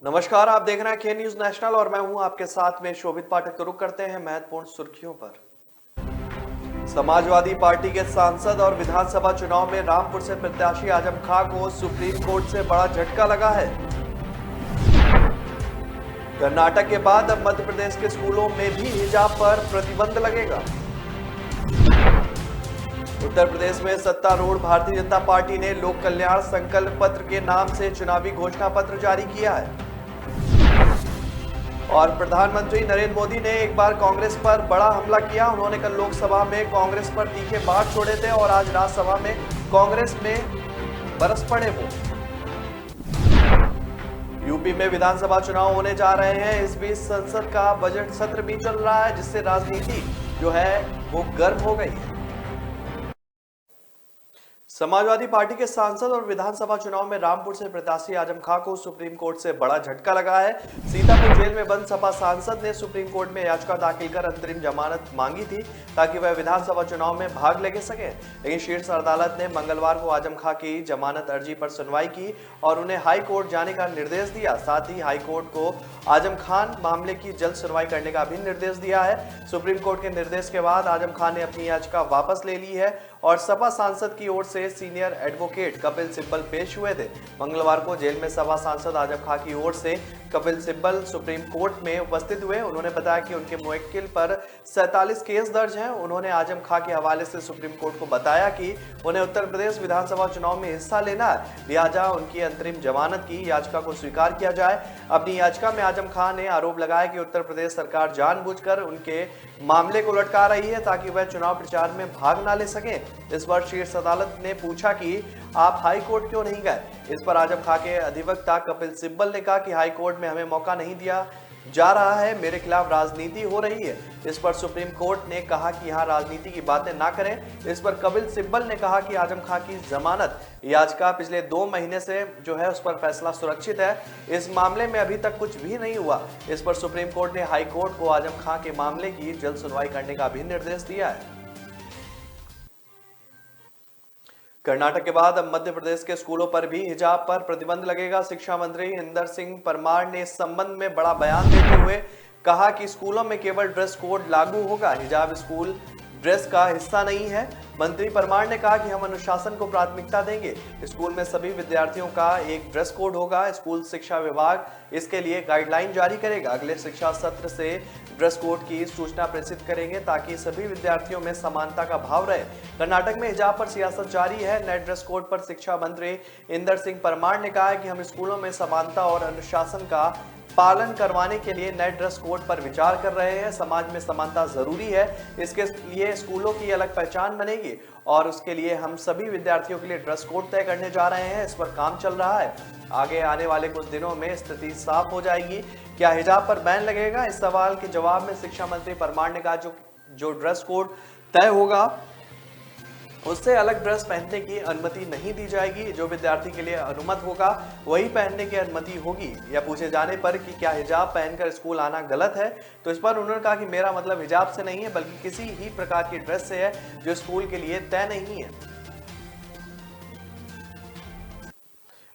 नमस्कार, आप देख रहे हैं के न्यूज नेशनल और मैं हूं आपके साथ में शोभित पाठक। रुक करते हैं महत्वपूर्ण सुर्खियों पर। समाजवादी पार्टी के सांसद और विधानसभा चुनाव में रामपुर से प्रत्याशी आजम खां को सुप्रीम कोर्ट से बड़ा झटका लगा है। कर्नाटक के बाद अब मध्य प्रदेश के स्कूलों में भी हिजाब पर प्रतिबंध लगेगा। उत्तर प्रदेश में सत्तारूढ़ भारतीय जनता पार्टी ने लोक कल्याण संकल्प पत्र के नाम से चुनावी घोषणा पत्र जारी किया है। और प्रधानमंत्री नरेंद्र मोदी ने एक बार कांग्रेस पर बड़ा हमला किया। उन्होंने कल लोकसभा में कांग्रेस पर तीखे बाढ़ छोड़े थे और आज राज्यसभा में कांग्रेस में बरस पड़े वो। यूपी में विधानसभा चुनाव होने जा रहे हैं। इस बीच संसद का बजट सत्र भी चल रहा है, जिससे राजनीति जो है वो गर्म हो गई है। समाजवादी पार्टी के सांसद और विधानसभा चुनाव में रामपुर से प्रत्याशी आजम खां को सुप्रीम कोर्ट से बड़ा झटका लगा है। सीतापुर जेल में बंद सपा सांसद ने सुप्रीम कोर्ट में याचिका दाखिल कर अंतरिम जमानत मांगी थी ताकि वह विधानसभा चुनाव में भाग ले सके। लेकिन शीर्ष अदालत ने मंगलवार को आजम खां की जमानत अर्जी पर सुनवाई की और उन्हें हाई कोर्ट जाने का निर्देश दिया। साथ ही हाई कोर्ट को आजम खां मामले की जल्द सुनवाई करने का भी निर्देश दिया है। सुप्रीम कोर्ट के निर्देश के बाद आजम खां ने अपनी याचिका वापस ले ली है और सपा सांसद की ओर से सीनियर एडवोकेट कपिल सिब्बल पेश हुए थे। मंगलवार को जेल में सपा सांसद आजम खां की ओर से कपिल सिब्बल सुप्रीम कोर्ट में उपस्थित हुए। उन्होंने बताया कि उनके मुवक्किल पर 47 केस दर्ज हैं। उन्होंने आजम खां के हवाले से सुप्रीम कोर्ट को बताया कि उन्हें उत्तर प्रदेश विधानसभा चुनाव में हिस्सा लेना है, लिहाजा उनकी अंतरिम जमानत की याचिका को स्वीकार किया जाए। अपनी याचिका में आजम खां ने आरोप लगाया कि उत्तर प्रदेश सरकार जानबूझकर उनके मामले को लटका रही है ताकि वह चुनाव प्रचार में भाग ना ले सके। इस पर शीर्ष अदालत ने पूछा कि आप हाई कोर्ट क्यों नहीं गए। इस पर आजम खां के अधिवक्ता कपिल सिब्बल ने कहा कि हाई कोर्ट में हमें मौका नहीं दिया जा रहा है, मेरे खिलाफ राजनीति हो रही है। इस पर सुप्रीम कोर्ट ने कहा कि यहाँ राजनीति की बातें ना करें। इस पर कपिल सिब्बल ने कहा कि आजम खां की जमानत याचिका पिछले 2 महीने से जो है उस पर फैसला सुरक्षित है। इस मामले में अभी तक कुछ भी नहीं हुआ। इस पर सुप्रीम कोर्ट ने हाई कोर्ट को आजम खां के मामले की जल्द सुनवाई करने का भी निर्देश दिया है। कर्नाटक के बाद अब मध्य प्रदेश के स्कूलों पर भी हिजाब पर प्रतिबंध लगेगा। शिक्षा मंत्री इंदर सिंह परमार ने इस संबंध में बड़ा बयान देते हुए कहा कि स्कूलों में केवल ड्रेस कोड लागू होगा, हिजाब स्कूल ड्रेस का हिस्सा नहीं है। मंत्री परमार ने कहा कि हम अनुशासन को प्राथमिकता देंगे। स्कूल में सभी विद्यार्थियों का एक ड्रेस कोड होगा। स्कूल शिक्षा विभाग इसके लिए गाइडलाइन जारी करेगा। अगले शिक्षा सत्र से ड्रेस कोड की सूचना प्रेषित करेंगे ताकि सभी विद्यार्थियों में समानता का भाव रहे। कर्नाटक में हिजाब पर सियासत जारी है। नए ड्रेस कोड पर शिक्षा मंत्री इंदर सिंह परमार ने कहा है कि हम स्कूलों में समानता और अनुशासन का पालन करवाने के लिए नए ड्रेस कोड पर विचार कर रहे हैं। समाज में समानता जरूरी है, इसके लिए स्कूलों की अलग पहचान बनेगी और उसके लिए हम सभी विद्यार्थियों के लिए ड्रेस कोड तय करने जा रहे हैं। इस पर काम चल रहा है। आगे आने वाले कुछ दिनों में स्थिति साफ हो जाएगी। क्या हिजाब पर बैन लगेगा? इस सवाल के जवाब में शिक्षा मंत्री परमार ने कहा जो ड्रेस कोड तय होगा उससे अलग ड्रेस पहनने की अनुमति नहीं दी जाएगी। जो विद्यार्थी के लिए अनुमत होगा वही पहनने की अनुमति होगी। या पूछे जाने पर कि क्या हिजाब पहनकर स्कूल आना गलत है, तो इस पर उन्होंने कहा कि मेरा मतलब हिजाब से नहीं है बल्कि किसी ही प्रकार की ड्रेस से है जो स्कूल के लिए तय नहीं है।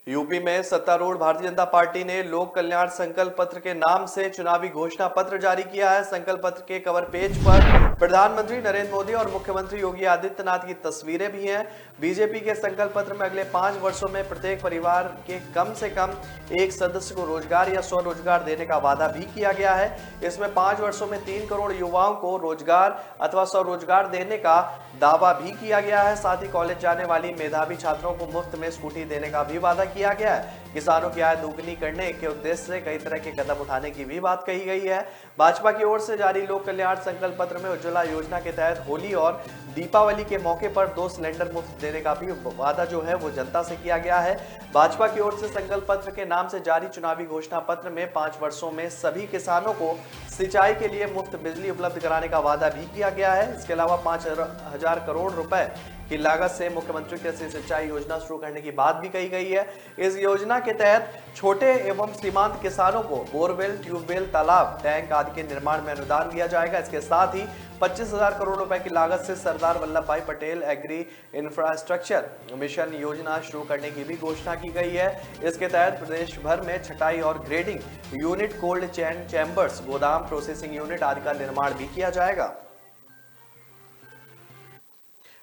यूपी में सत्तारूढ़ भारतीय जनता पार्टी ने लोक कल्याण संकल्प पत्र के नाम से चुनावी घोषणा पत्र जारी किया है। संकल्प पत्र के कवर पेज पर प्रधानमंत्री नरेंद्र मोदी और मुख्यमंत्री योगी आदित्यनाथ की तस्वीरें भी हैं। बीजेपी के संकल्प पत्र में अगले 5 वर्षों में प्रत्येक परिवार के कम से कम एक सदस्य को रोजगार या स्वरोजगार देने का वादा भी किया गया है। इसमें 5 वर्षों में 3 करोड़ युवाओं को रोजगार अथवा स्वरोजगार देने का दावा भी किया गया है। साथ ही कॉलेज जाने वाली मेधावी छात्रों को मुफ्त में स्कूटी देने का भी वादा किया गया है। किसानों की आय दोगुनी करने के उद्देश्य से कई तरह के कदम उठाने की भी बात कही गई है। भाजपा की ओर से जारी लोक कल्याण संकल्प पत्र में उज्ज्वला योजना के तहत होली और दीपावली के मौके पर 2 सिलेंडर मुफ्त देने का भी वादा जो है वो जनता से किया गया है। भाजपा की ओर से संकल्प पत्र के नाम से जारी चुनावी घोषणा पत्र में 5 वर्षों में सभी किसानों को सिंचाई के लिए मुफ्त बिजली उपलब्ध कराने का वादा भी किया गया है। इसके अलावा 5,000 करोड़ रुपए की लागत से मुख्यमंत्री कृषि सिंचाई योजना शुरू करने की बात भी कही गई है। इस योजना के तहत छोटे एवं सीमांत किसानों को बोरवेल, ट्यूबवेल, तालाब, टैंक आदि के निर्माण में अनुदान दिया जाएगा। इसके साथ ही 25,000 करोड़ रुपए की लागत से सरदार वल्लभ भाई पटेल एग्री इंफ्रास्ट्रक्चर मिशन योजना शुरू करने की भी घोषणा की गई है। इसके तहत प्रदेश भर में छटाई और grading unit, cold chain chambers, गोदाम, प्रोसेसिंग यूनिट आदि का निर्माण भी किया जाएगा।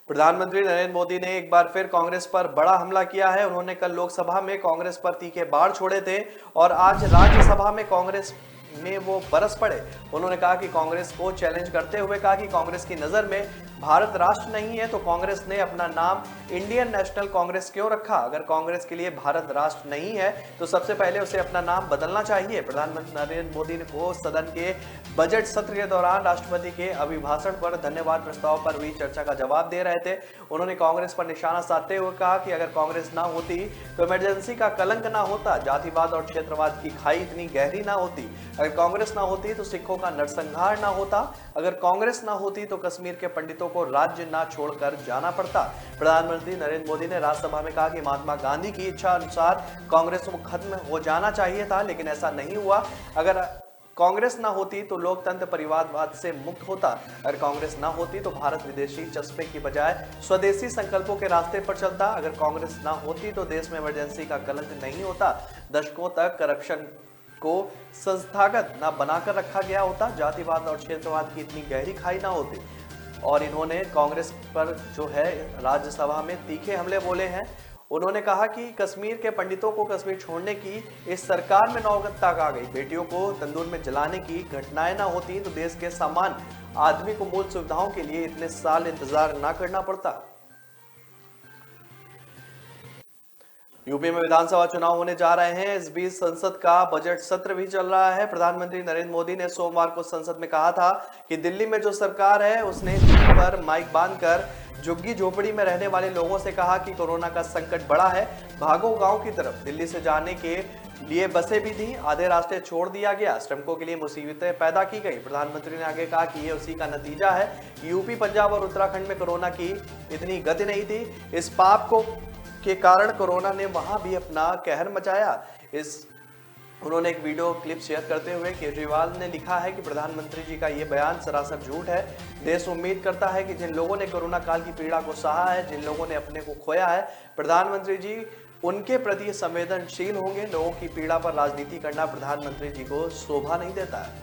प्रधानमंत्री नरेंद्र मोदी ने एक बार फिर कांग्रेस पर बड़ा हमला किया है। उन्होंने कल लोकसभा में कांग्रेस पर तीखे बाढ़ छोड़े थे और आज राज्यसभा में कांग्रेस में वो बरस पड़े। उन्होंने कहा कि कांग्रेस को चैलेंज करते हुए कहा कि कांग्रेस की नजर में भारत राष्ट्र नहीं है तो कांग्रेस ने अपना नाम इंडियन नेशनल कांग्रेस क्यों रखा। अगर कांग्रेस के लिए भारत राष्ट्र नहीं है तो सबसे पहले उसे अपना नाम बदलना चाहिए। प्रधानमंत्री नरेंद्र मोदी को सदन के बजट सत्र के दौरान राष्ट्रपति के अभिभाषण पर धन्यवाद प्रस्ताव पर हुई चर्चा का जवाब दे रहे थे। उन्होंने कांग्रेस पर निशाना साधते हुए कहा कि अगर कांग्रेस ना होती तो इमरजेंसी का कलंक ना होता, जातिवाद और क्षेत्रवाद की खाई इतनी गहरी ना होती, अगर कांग्रेस ना होती तो सिखों का नरसंहार ना होता, अगर कांग्रेस ना होती तो कश्मीर के पंडितों को राज्य ना छोड़कर जाना पड़ता। प्रधानमंत्री नरेंद्र मोदी ने राज्यसभा में कहा कि महात्मा गांधी की इच्छा अनुसार कांग्रेस को खत्म हो जाना चाहिए था, लेकिन ऐसा नहीं हुआ। अगर कांग्रेस ना होती तो लोकतंत्र परिवारवाद से मुक्त होता, अगर कांग्रेस ना होती तो भारत विदेशी चस्पे की बजाय स्वदेशी संकल्पों के रास्ते पर चलता, अगर कांग्रेस ना होती तो देश में इमरजेंसी का कलंक नहीं होता, दशकों तक करप्शन को संस्थागत ना बनाकर रखा गया होता, जातिवाद और क्षेत्रवाद की इतनी गहरी खाई ना होती। और इन्होंने कांग्रेस पर जो है राज्यसभा में तीखे हमले बोले हैं। उन्होंने कहा कि कश्मीर के पंडितों को कश्मीर छोड़ने की इस सरकार में नौबत तक आ गई। बेटियों को तंदूर में जलाने की घटनाएं ना होती तो देश के सामान्य आदमी को मूल सुविधाओं के लिए इतने साल इंतजार ना करना पड़ता। यूपी में विधानसभा चुनाव होने जा रहे हैं। इस बीच संसद का बजट सत्र भी चल रहा है। प्रधानमंत्री नरेंद्र मोदी ने सोमवार को संसद में कहा था कि दिल्ली में जो सरकार है उसने टीवी पर माइक बांधकर झुग्गी झोपड़ी में रहने वाले लोगों से कहा कि कोरोना का संकट बड़ा है, भागो गांव की तरफ। दिल्ली से जाने के लिए बसें भी थी, आधे रास्ते छोड़ दिया गया, श्रमिकों के लिए मुसीबतें पैदा की गई। प्रधानमंत्री ने आगे कहा कि ये उसी का नतीजा है। यूपी, पंजाब और उत्तराखंड में कोरोना की इतनी गति नहीं थी। इस पाप के कारण कोरोना ने वहां भी अपना कहर मचाया। उन्होंने एक वीडियो क्लिप शेयर करते हुए केजरीवाल ने लिखा है कि प्रधानमंत्री जी का ये बयान सरासर झूठ है। देश उम्मीद करता है कि जिन लोगों ने कोरोना काल की पीड़ा को सहा है, जिन लोगों ने अपने को खोया है, प्रधानमंत्री जी उनके प्रति संवेदनशील होंगे। लोगों की पीड़ा पर राजनीति करना प्रधानमंत्री जी को शोभा नहीं देता है।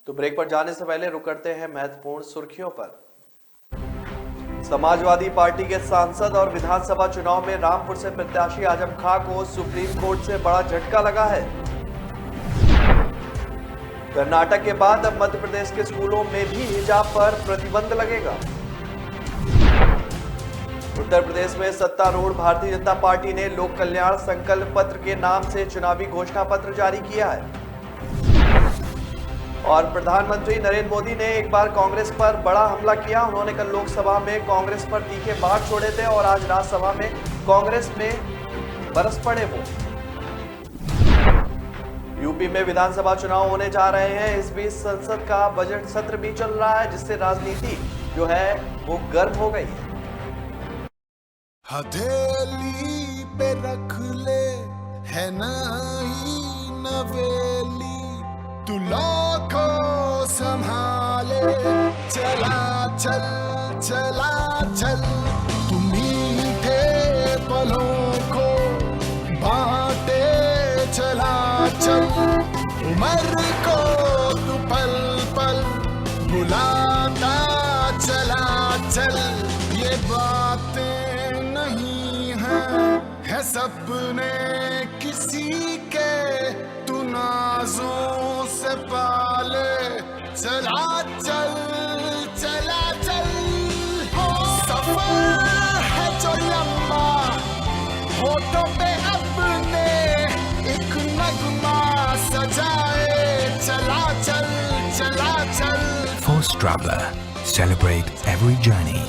तो ब्रेक पर जाने से पहले रुक करते हैं महत्वपूर्ण सुर्खियों पर। समाजवादी पार्टी के सांसद और विधानसभा चुनाव में रामपुर से प्रत्याशी आजम खां को सुप्रीम कोर्ट से बड़ा झटका लगा है। कर्नाटक के बाद अब मध्य प्रदेश के स्कूलों में भी हिजाब पर प्रतिबंध लगेगा। उत्तर प्रदेश में सत्तारूढ़ भारतीय जनता पार्टी ने लोक कल्याण संकल्प पत्र के नाम से चुनावी घोषणा पत्र जारी किया है। और प्रधानमंत्री नरेंद्र मोदी ने एक बार कांग्रेस पर बड़ा हमला किया। उन्होंने कल लोकसभा में कांग्रेस पर तीखे बाढ़ छोड़े थे और आज राज्यसभा में कांग्रेस में बरस पड़े वो। यूपी में विधानसभा चुनाव होने जा रहे हैं। इस बीच संसद का बजट सत्र भी चल रहा है, जिससे राजनीति जो है वो गर्म हो गई है। हथेली पे रख ले है नई नवेली, तू लाखों संभाले, चला चल चला चल, तू मीठे पलों को बांटे चला चल, उम्र को तू पल पल बुलाता चला चल। ये बातें नहीं है सपने किसी के, तू नाजों से पाले चला चल चला चल। सफर है जो लंबा, होठों पे अपने एक नगमा सजाए चला चल चला चल। First Traveler, celebrate every journey.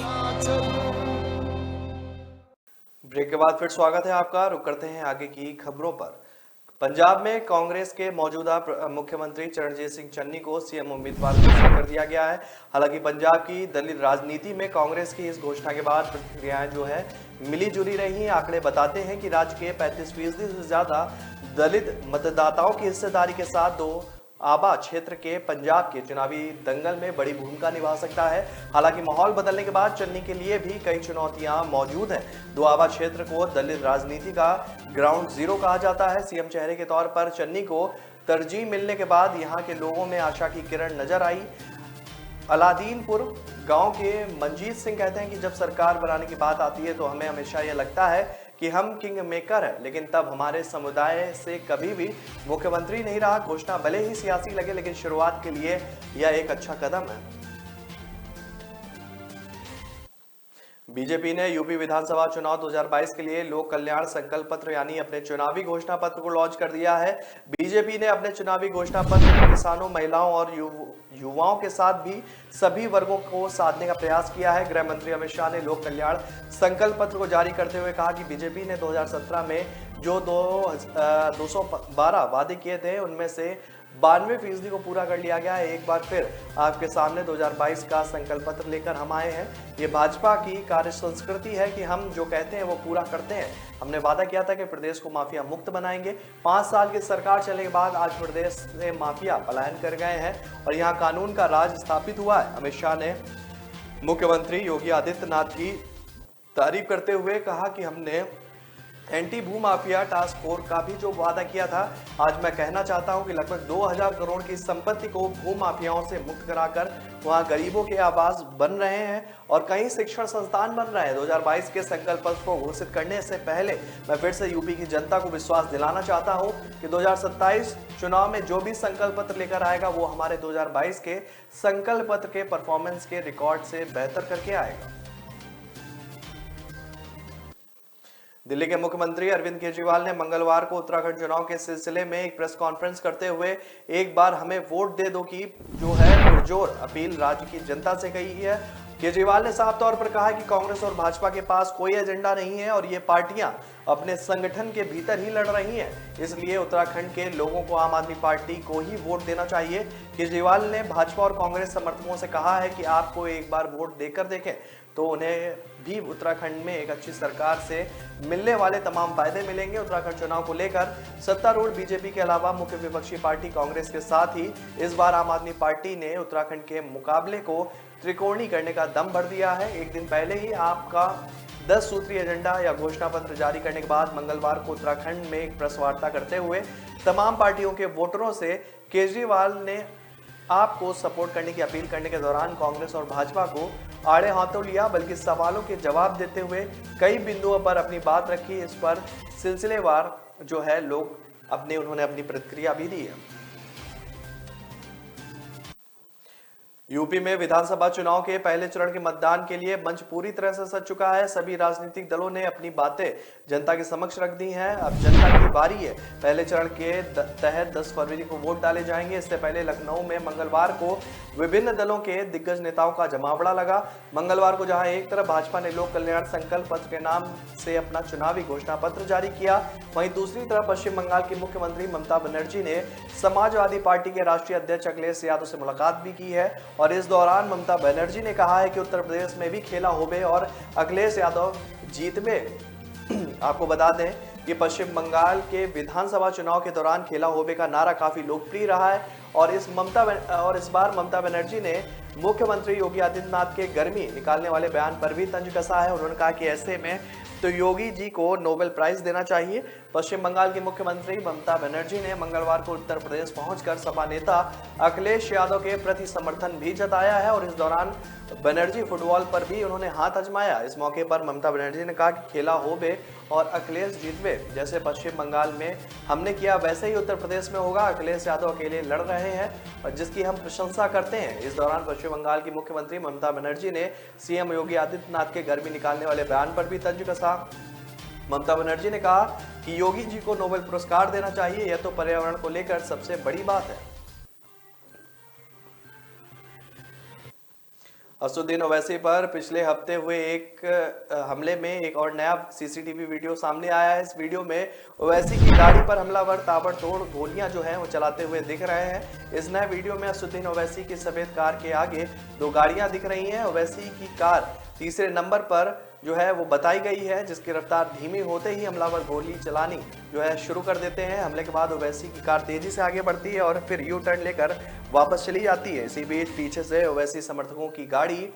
Break के बाद फिर स्वागत है आपका। रुक करते हैं आगे की खबरों पर। पंजाब में कांग्रेस के मौजूदा मुख्यमंत्री चरणजीत सिंह चन्नी को सीएम उम्मीदवार घोषित कर दिया गया है। हालांकि पंजाब की दलित राजनीति में कांग्रेस की इस घोषणा के बाद प्रतिक्रियाएं जो है मिली जुली रही। आंकड़े बताते हैं कि राज्य के 35% से ज्यादा दलित मतदाताओं की हिस्सेदारी के साथ दो आबा क्षेत्र के पंजाब के चुनावी दंगल में बड़ी भूमिका निभा सकता है। हालांकि माहौल बदलने के बाद चन्नी के लिए भी कई चुनौतियां मौजूद हैं। दोआबा क्षेत्र को दलित राजनीति का ग्राउंड जीरो कहा जाता है। सीएम चेहरे के तौर पर चन्नी को तरजीह मिलने के बाद यहां के लोगों में आशा की किरण नजर आई। अलादीनपुर गांव के मनजीत सिंह कहते हैं कि जब सरकार बनाने की बात आती है तो हमें हमेशा यह लगता है कि हम किंग मेकर है, लेकिन तब हमारे समुदाय से कभी भी मुख्यमंत्री नहीं रहा। घोषणा भले ही सियासी लगे, लेकिन शुरुआत के लिए यह एक अच्छा कदम है। बीजेपी ने यूपी विधानसभा चुनाव 2022 के लिए लोक कल्याण संकल्प पत्र यानी अपने चुनावी घोषणा पत्र को लॉन्च कर दिया है। बीजेपी ने अपने चुनावी घोषणा पत्र में किसानों, महिलाओं और युवाओं के साथ भी सभी वर्गों को साधने का प्रयास किया है। गृह मंत्री अमित शाह ने लोक कल्याण संकल्प पत्र को जारी करते हुए कहा कि बीजेपी ने 2017 में जो 212 वादे किए थे उनमें से 92% को पूरा कर लिया गया है। एक बार फिर आपके सामने 2022 का संकल्प पत्र लेकर हम आए हैं। ये भाजपा की कार्य संस्कृति है कि हम जो कहते हैं वो पूरा करते हैं। हमने वादा किया था कि प्रदेश को माफिया मुक्त बनाएंगे। 5 साल की सरकार चलने के बाद आज प्रदेश से माफिया पलायन कर गए हैं और यहाँ कानून का राज स्थापित हुआ है। अमित शाह ने मुख्यमंत्री योगी आदित्यनाथ की तारीफ करते हुए कहा कि हमने एंटी भू माफिया टास्क फोर्स का भी जो वादा किया था, आज मैं कहना चाहता हूं कि लगभग 2000 करोड़ की संपत्ति को भू माफियाओं से मुक्त कराकर वहां गरीबों के आवास बन रहे हैं और कई शिक्षण संस्थान बन रहे हैं। 2022 के संकल्प पत्र को घोषित करने से पहले मैं फिर से यूपी की जनता को विश्वास दिलाना चाहता हूं कि 2027 चुनाव में जो भी संकल्प पत्र लेकर आएगा वो हमारे 2022 के संकल्प पत्र के परफॉर्मेंस के रिकॉर्ड से बेहतर करके आएगा। दिल्ली के मुख्यमंत्री अरविंद केजरीवाल ने मंगलवार को उत्तराखंड चुनाव के सिलसिले में एक प्रेस कॉन्फ्रेंस करते हुए एक बार हमें वोट दे दो की जो है पुरजोर अपील राज्य की जनता से कही है। केजरीवाल ने साफ तौर पर कहा कि कांग्रेस और भाजपा के पास कोई एजेंडा नहीं है और ये पार्टियां अपने संगठन के भीतर ही लड़ रही हैं, इसलिए उत्तराखंड के लोगों को आम आदमी पार्टी को ही वोट देना चाहिए। केजरीवाल ने भाजपा और कांग्रेस समर्थकों से कहा है कि आपको एक बार वोट देकर देखें तो उन्हें भी उत्तराखंड में एक अच्छी सरकार से मिलने वाले तमाम फायदे मिलेंगे। उत्तराखंड चुनाव को लेकर सत्तारूढ़ बीजेपी के अलावा मुख्य विपक्षी पार्टी कांग्रेस के साथ ही इस बार आम आदमी पार्टी ने उत्तराखंड के मुकाबले को त्रिकोणीय करने का दम भर दिया है। एक दिन पहले ही आपका 10 सूत्रीय एजेंडा या घोषणा पत्र जारी करने के बाद मंगलवार को उत्तराखंड में एक प्रेस वार्ता करते हुए तमाम पार्टियों के वोटरों से केजरीवाल ने आपको सपोर्ट करने की अपील करने के दौरान कांग्रेस और भाजपा को आड़े हाथों लिया, बल्कि सवालों के जवाब देते हुए कई बिंदुओं पर अपनी बात रखी। इस पर सिलसिलेवार जो है लोग उन्होंने अपनी प्रतिक्रिया भी दी है। यूपी में विधानसभा चुनाव के पहले चरण के मतदान के लिए मंच पूरी तरह से सज चुका है। सभी राजनीतिक दलों ने अपनी बातें जनता के समक्ष रख दी हैं। अब जनता की बारी है। पहले चरण के तहत 10 फरवरी को वोट डाले जाएंगे। इससे पहले लखनऊ में मंगलवार को विभिन्न दलों के दिग्गज नेताओं का जमावड़ा लगा। मंगलवार को जहां एक तरफ भाजपा ने लोक कल्याण संकल्प पत्र के नाम से अपना चुनावी घोषणा पत्र जारी किया, वहीं दूसरी तरफ पश्चिम बंगाल की मुख्यमंत्री ममता बनर्जी ने समाजवादी पार्टी के राष्ट्रीय अध्यक्ष अखिलेश यादव से मुलाकात भी की है और इस दौरान ममता बनर्जी ने कहा है कि उत्तर प्रदेश में भी खेला होबे और अखिलेश यादव जीत में। आपको बता दें कि पश्चिम बंगाल के विधानसभा चुनाव के दौरान खेला होबे का नारा काफी लोकप्रिय रहा है और इस बार ममता बनर्जी ने मुख्यमंत्री योगी आदित्यनाथ के गर्मी निकालने वाले बयान पर भी तंज कसा है। उन्होंने कहा कि ऐसे में तो योगी जी को नोबेल प्राइज देना चाहिए। पश्चिम बंगाल की मुख्यमंत्री ममता बनर्जी ने मंगलवार को उत्तर प्रदेश पहुंचकर सपा नेता अखिलेश यादव के प्रति समर्थन भी जताया है और इस दौरान बनर्जी फुटबॉल पर भी उन्होंने हाथ आजमाया। इस मौके पर ममता बनर्जी ने कहा कि खेला होबे और अखिलेश जीतवे, जैसे पश्चिम बंगाल में हमने किया वैसे ही उत्तर प्रदेश में होगा। अखिलेश यादव अकेले लड़ रहे हैं और जिसकी हम प्रशंसा करते हैं। इस दौरान पश्चिम बंगाल की मुख्यमंत्री ममता बनर्जी ने सीएम योगी आदित्यनाथ के गर्मी निकालने वाले बयान पर भी तंज कसा। ममता बनर्जी ने कहा कि योगी जी को नोबेल पुरस्कार देना चाहिए, यह तो पर्यावरण को लेकर सबसे बड़ी बात है। असदुद्दीन ओवैसी पर पिछले हफ्ते हुए एक हमले में एक और नया सीसीटीवी वीडियो सामने आया है। इस वीडियो में ओवैसी की गाड़ी पर हमलावर ताबड़तोड़ गोलियां जो हैं वो चलाते हुए दिख रहे हैं। इस नए वीडियो में असदुद्दीन ओवैसी की सफेद कार के आगे दो गाड़ियां दिख रही हैं। ओवैसी की कार तीसरे नंबर पर जो है वो बताई गई है, जिसकी रफ्तार धीमी होते ही हमलावर गोली चलानी जो है शुरू कर देते हैं। हमले के बाद ओवैसी की कार तेजी से आगे बढ़ती है और फिर यू टर्न लेकर वापस चली जाती है। इसी बीच पीछे से ओवैसी समर्थकों की गाड़ी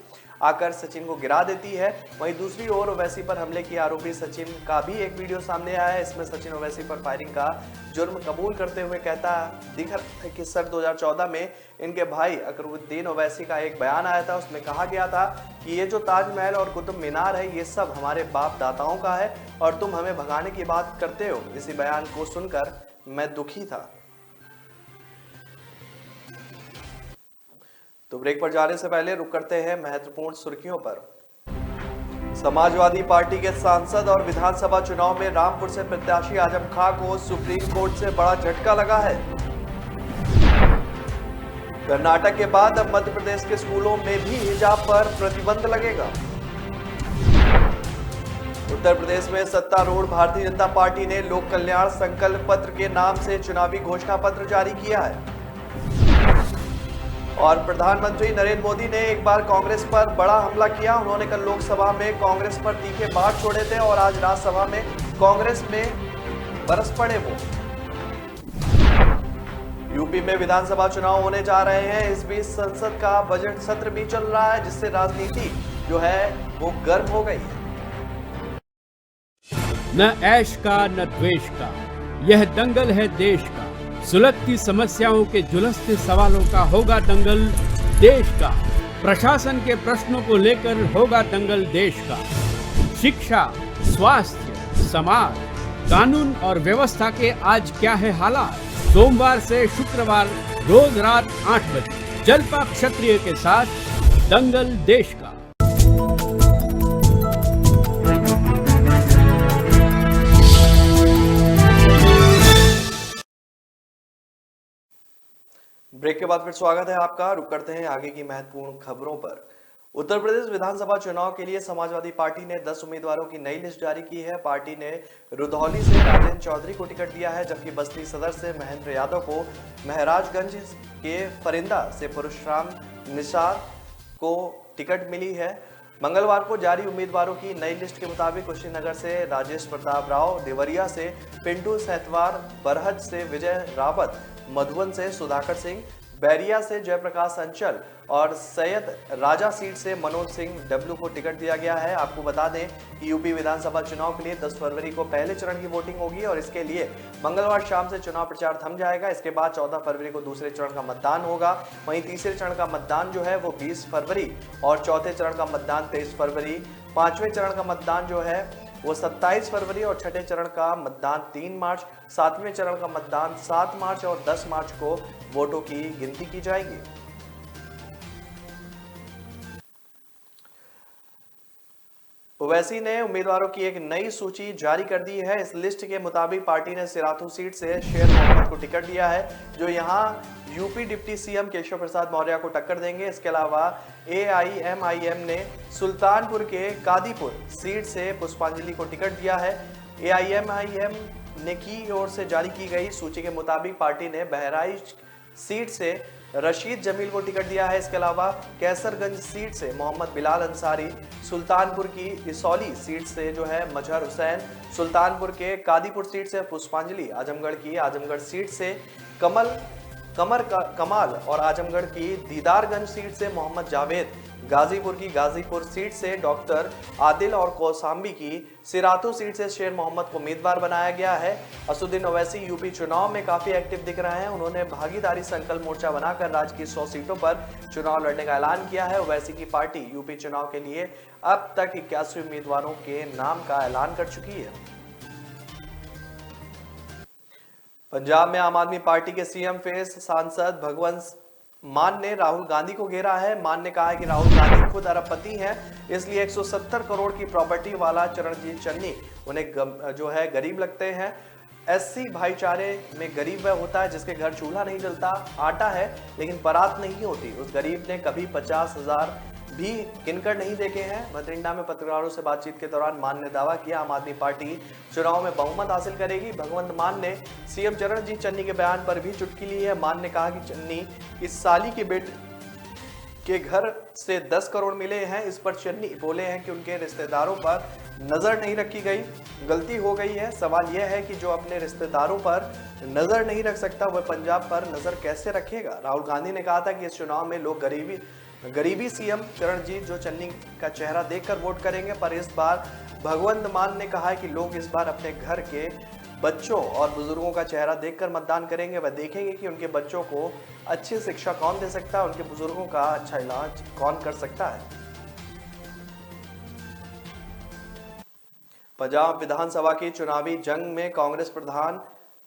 आकर सचिन को गिरा देती है। वहीं दूसरी ओर ओवैसी पर हमले की आरोपी सचिन का भी एक वीडियो सामने आया है। इसमें सचिन ओवैसी पर फायरिंग का जुर्म कबूल करते हुए कहता दिख रहा है कि सर 2014 में इनके भाई अकरुद्दीन ओवैसी का एक बयान आया था। उसमें कहा गया था कि ये जो ताजमहल और कुतुब मीनार है ये सब हमारे बाप दाताओं का है और तुम हमें भगाने की बात करते हो। इसी बयान को सुनकर मैं दुखी था। तो ब्रेक पर जाने से पहले रुक करते हैं महत्वपूर्ण सुर्खियों पर। समाजवादी पार्टी के सांसद और विधानसभा चुनाव में रामपुर से प्रत्याशी आजम खां को सुप्रीम कोर्ट से बड़ा झटका लगा है। कर्नाटक के बाद अब मध्य प्रदेश के स्कूलों में भी हिजाब पर प्रतिबंध लगेगा। उत्तर प्रदेश में सत्तारूढ़ भारतीय जनता पार्टी ने लोक कल्याण संकल्प पत्र के नाम से चुनावी घोषणा पत्र जारी किया है। और प्रधानमंत्री नरेंद्र मोदी ने एक बार कांग्रेस पर बड़ा हमला किया। उन्होंने कल लोकसभा में कांग्रेस पर तीखे बाढ़ छोड़े थे और आज राज्यसभा में कांग्रेस में बरस पड़े वो। यूपी में विधानसभा चुनाव होने जा रहे हैं। इस बीच संसद का बजट सत्र भी चल रहा है, जिससे राजनीति जो है वो गर्म हो गई है। न ऐश का न द्वेष का, यह दंगल है देश का। सुलगती समस्याओं के जुलसते सवालों का होगा दंगल देश का। प्रशासन के प्रश्नों को लेकर होगा दंगल देश का। शिक्षा, स्वास्थ्य, समाज, कानून और व्यवस्था के आज क्या है हालात। सोमवार से शुक्रवार रोज रात 8 बजे जलपा क्षत्रिय के साथ दंगल देश का। ब्रेक के बाद फिर स्वागत है आपका। रुक करते हैं आगे की महत्वपूर्ण खबरों पर। उत्तर प्रदेश विधानसभा चुनाव के लिए समाजवादी पार्टी ने 10 उम्मीदवारों की नई लिस्ट जारी की है। पार्टी ने रुधौली से राजेंद्र चौधरी को टिकट दिया है, जबकि बस्ती सदर से महेंद्र यादव को, महराजगंज के फरिंदा से परशुराम निषाद को टिकट मिली है। मंगलवार को जारी उम्मीदवारों की नई लिस्ट के मुताबिक कुशीनगर से राजेश प्रताप राव, देवरिया से पिंटू सैतवार, बरहज से विजय रावत, मधुबन से सुधाकर सिंह, बैरिया से जयप्रकाश अंचल और सैयद राजा सीट से मनोज सिंह डब्लू को टिकट दिया गया है। आपको बता दें कि यूपी विधानसभा चुनाव के लिए 10 फरवरी को पहले चरण की वोटिंग होगी और इसके लिए मंगलवार शाम से चुनाव प्रचार थम जाएगा। इसके बाद 14 फरवरी को दूसरे चरण का मतदान होगा। वहीं तीसरे चरण का मतदान जो है वो 20 फरवरी और चौथे चरण का मतदान 23 फरवरी, पांचवें चरण का मतदान जो है वो 27 फरवरी और छठे चरण का मतदान 3 मार्च, सातवें चरण का मतदान 7 मार्च और 10 मार्च को वोटों की गिनती की जाएगी। ओवैसी ने उम्मीदवारों की एक नई सूची जारी कर दी है। इस लिस्ट के मुताबिक पार्टी ने सिराथू सीट से शेर मोहम्मद को टिकट दिया है, जो यहां UP deputy CM Keshav Prasad Maurya को टक्कर देंगे। इसके अलावा एआईएमआईएम ने सुल्तानपुर के कादीपुर सीट से पुष्पांजलि को टिकट दिया है। एआईएमआईएम ने की ओर से जारी की गई सूची के मुताबिक पार्टी ने बहराइच सीट से रशीद जमील को टिकट दिया है। इसके अलावा कैसरगंज सीट से मोहम्मद बिलाल अंसारी, सुल्तानपुर की इसौली सीट से जो है मजहर हुसैन, सुल्तानपुर के कादीपुर सीट से पुष्पांजलि, आजमगढ़ की आजमगढ़ सीट से कमाल और आजमगढ़ की दीदारगंज सीट से मोहम्मद जावेद, गाजीपुर की गाजीपुर सीट से डॉक्टर आदिल और कौसाम्बी की सिराथू सीट से शेर मोहम्मद को उम्मीदवार बनाया गया है। असदुद्दीन ओवैसी यूपी चुनाव में काफी एक्टिव दिख रहे हैं। उन्होंने भागीदारी संकल्प मोर्चा बनाकर राज्य की 100 सीटों पर चुनाव लड़ने का ऐलान किया है। ओवैसी की पार्टी यूपी चुनाव के लिए अब तक 81 उम्मीदवारों के नाम का ऐलान कर चुकी है। पंजाब में आम आदमी पार्टी के सीएम फेस सांसद भगवंत मान ने राहुल गांधी को घेरा है। मान ने कहा है कि राहुल गांधी खुद अरबपति हैं, इसलिए 170 करोड़ की प्रॉपर्टी वाला चरणजीत चन्नी उन्हें जो है गरीब लगते हैं। एससी भाईचारे में गरीब वह होता है जिसके घर चूल्हा नहीं जलता, आटा है लेकिन परात नहीं होती। उस गरीब ने कभी 50,000 भी किनकर नहीं देखे हैं। भटिंडा में पत्रकारों से बातचीत के दौरान मान ने दावा किया आम आदमी पार्टी चुनाव में बहुमत हासिल करेगी। भगवंत मान ने सीएम चरणजीत चन्नी के बयान पर भी चुटकी ली है। मान ने कहा कि चन्नी इस साली के बेटे के घर से 10 करोड़ मिले हैं। इस पर चन्नी बोले हैं कि उनके रिश्तेदारों पर नजर नहीं रखी गई, गलती हो गई है। सवाल यह है कि जो अपने रिश्तेदारों पर नजर नहीं रख सकता वह पंजाब पर नजर कैसे रखेगा। राहुल गांधी ने कहा था कि इस चुनाव में लोग गरीबी सीएम चरणजीत जो चन्नी का चेहरा देखकर वोट करेंगे, पर इस बार भगवंत मान ने कहा है कि लोग इस बार अपने घर के बच्चों और बुजुर्गों का चेहरा देखकर मतदान करेंगे। वह देखेंगे कि उनके बच्चों को अच्छी शिक्षा कौन दे सकता है, उनके बुजुर्गों का अच्छा इलाज कौन कर सकता है। पंजाब विधानसभा की चुनावी जंग में कांग्रेस प्रधान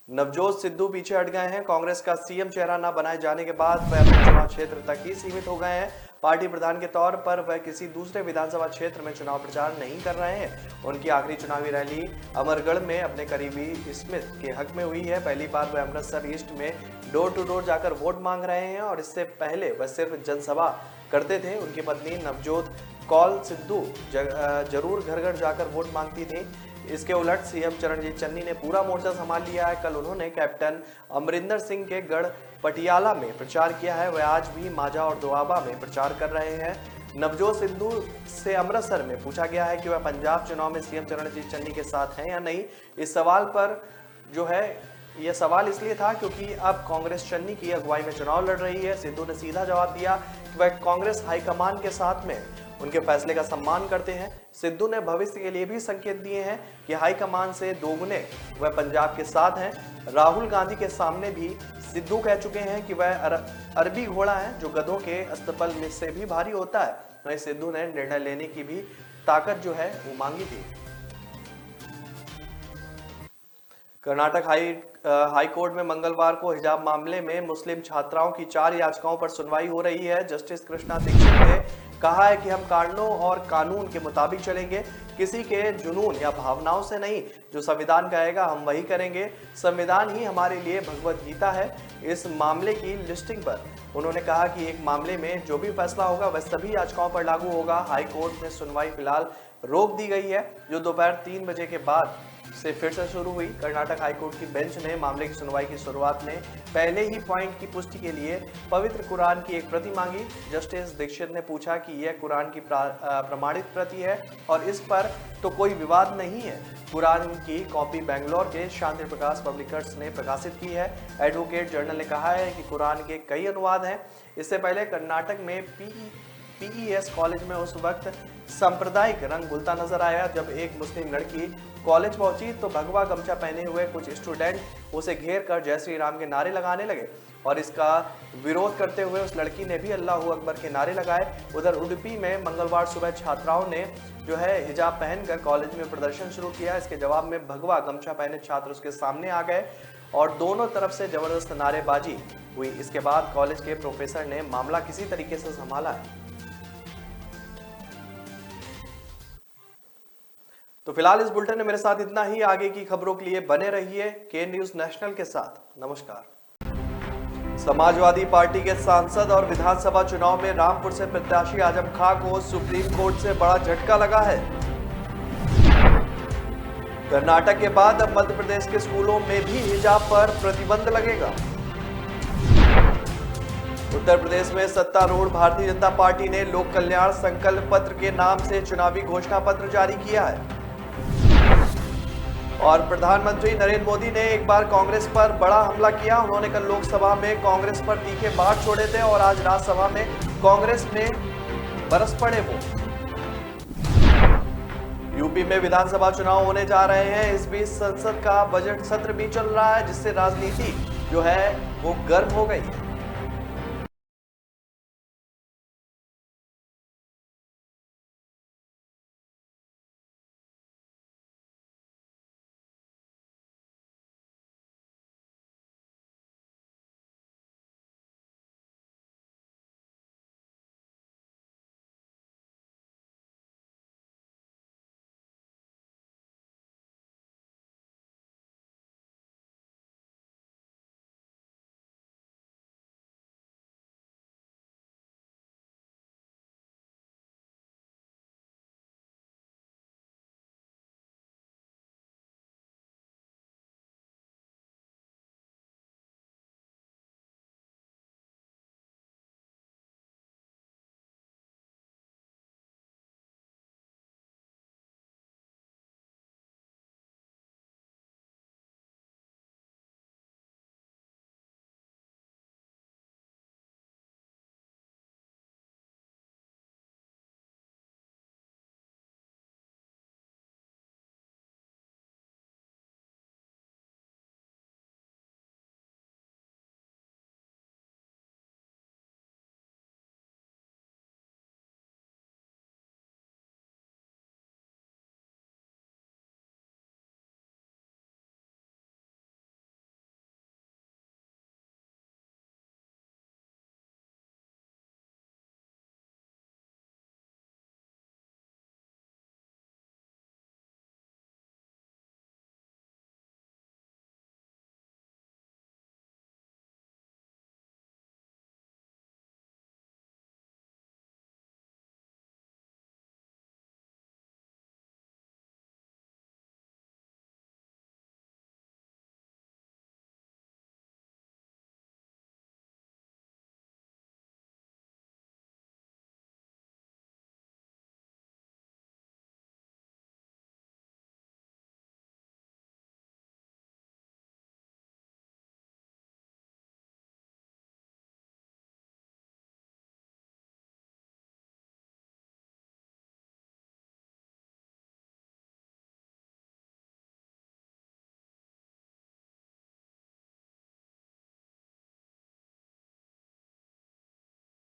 नवजोत सिद्धू पीछे हट गए हैं। कांग्रेस का सीएम चेहरा न बनाए जाने के बाद वह अपने चुनाव क्षेत्र तक ही सीमित हो गए हैं। पार्टी प्रधान के तौर पर वह किसी दूसरे विधानसभा क्षेत्र में चुनाव प्रचार नहीं कर रहे हैं। उनकी आखिरी चुनावी रैली अमरगढ़ में अपने करीबी स्मिथ के हक में हुई है। पहली बार वह अमृतसर ईस्ट में डोर टू डोर जाकर वोट मांग रहे हैं और इससे पहले वह सिर्फ जनसभा करते थे। उनकी पत्नी नवजोत कौल सिद्धू जरूर घर घर जाकर वोट मांगती थी। इसके उलट सीएम चरणजीत चन्नी ने पूरा मोर्चा संभाल लिया है। कल उन्होंने कैप्टन अमरिंदर सिंह के गढ़ पटियाला में प्रचार किया है। वह आज भी माजा और दोआबा में प्रचार कर रहे हैं। नवजोत सिद्धू से अमृतसर में पूछा गया है कि वह पंजाब चुनाव में सीएम चरणजीत चन्नी के साथ हैं या नहीं। इस सवाल पर जो है यह सवाल इसलिए था क्योंकि अब कांग्रेस चन्नी की अगुवाई में चुनाव लड़ रही है। सिद्धू ने सीधा जवाब दिया कि वह कांग्रेस हाईकमान के साथ में उनके फैसले का सम्मान करते हैं। सिद्धू ने भविष्य के लिए भी संकेत दिए हैं कि हाईकमान से दोगुने वह पंजाब के साथ हैं। राहुल गांधी के सामने भी सिद्धू कह चुके हैं कि वह अरबी घोड़ा है जो गधों के अस्तबल में से भी भारी होता है। वहीं सिद्धू ने निर्णय लेने की भी ताकत जो है वो मांगी थी। कर्नाटक हाई कोर्ट में मंगलवार को हिजाब मामले में मुस्लिम छात्राओं की 4 याचिकाओं पर सुनवाई हो रही है। जस्टिस कृष्णा दीक्षित ने कहा है कि हम कारणों और कानून के मुताबिक चलेंगे, किसी के जुनून या भावनाओं से नहीं। जो संविधान कहेगा हम वही करेंगे। संविधान ही हमारे लिए भगवत गीता है। इस मामले की लिस्टिंग पर उन्होंने कहा कि एक मामले में जो भी फैसला होगा वह सभी याचिकाओं पर लागू होगा। हाई कोर्ट में सुनवाई फिलहाल रोक दी गई है जो दोपहर 3 बजे के बाद से फिर से शुरू हुई। कर्नाटक हाईकोर्ट की बेंच ने मामले की सुनवाई की शुरुआत में पहले ही पॉइंट की पुष्टि के लिए पवित्र कुरान की एक प्रति मांगी। जस्टिस दीक्षित ने पूछा कि यह कुरान की प्रमाणित प्रति है और इस पर तो कोई विवाद नहीं है। कुरान की कॉपी बेंगलोर के शांति प्रकाश पब्लिकर्स ने प्रकाशित की है। एडवोकेट जनरल ने कहा है कि कुरान के कई अनुवाद हैं। इससे पहले कर्नाटक में पीईएस कॉलेज में उस वक्त सांप्रदायिक रंग घुलता नजर आया जब एक मुस्लिम लड़की कॉलेज पहुंची तो भगवा गमछा पहने हुए कुछ स्टूडेंट उसे घेर कर जय श्री राम के नारे लगाने लगे और इसका विरोध करते हुए उस लड़की ने भी अल्लाहू अकबर के नारे लगाए। उधर उडुपी में मंगलवार सुबह छात्राओं ने जो है हिजाब पहनकर कॉलेज में प्रदर्शन शुरू किया। इसके जवाब में भगवा गमछा पहने छात्र उसके सामने आ गए और दोनों तरफ से जबरदस्त नारेबाजी हुई। इसके बाद कॉलेज के प्रोफेसर ने मामला किसी तरीके से संभाला है। तो फिलहाल इस बुलेटिन में मेरे साथ इतना ही। आगे की खबरों के लिए बने रहिए के न्यूज नेशनल के साथ। नमस्कार। समाजवादी पार्टी के सांसद और विधानसभा चुनाव में रामपुर से प्रत्याशी आजम खां को सुप्रीम कोर्ट से बड़ा झटका लगा है। कर्नाटक के बाद अब मध्य प्रदेश के स्कूलों में भी हिजाब पर प्रतिबंध लगेगा। उत्तर प्रदेश में सत्तारूढ़ भारतीय जनता पार्टी ने लोक कल्याण संकल्प पत्र के नाम से चुनावी घोषणा पत्र जारी किया है और प्रधानमंत्री नरेंद्र मोदी ने एक बार कांग्रेस पर बड़ा हमला किया। उन्होंने कल लोकसभा में कांग्रेस पर तीखे बाढ़ छोड़े थे और आज राज्यसभा में कांग्रेस में बरस पड़े वो। यूपी में विधानसभा चुनाव होने जा रहे हैं। इस बीच संसद का बजट सत्र भी चल रहा है जिससे राजनीति जो है वो गर्म हो गई है।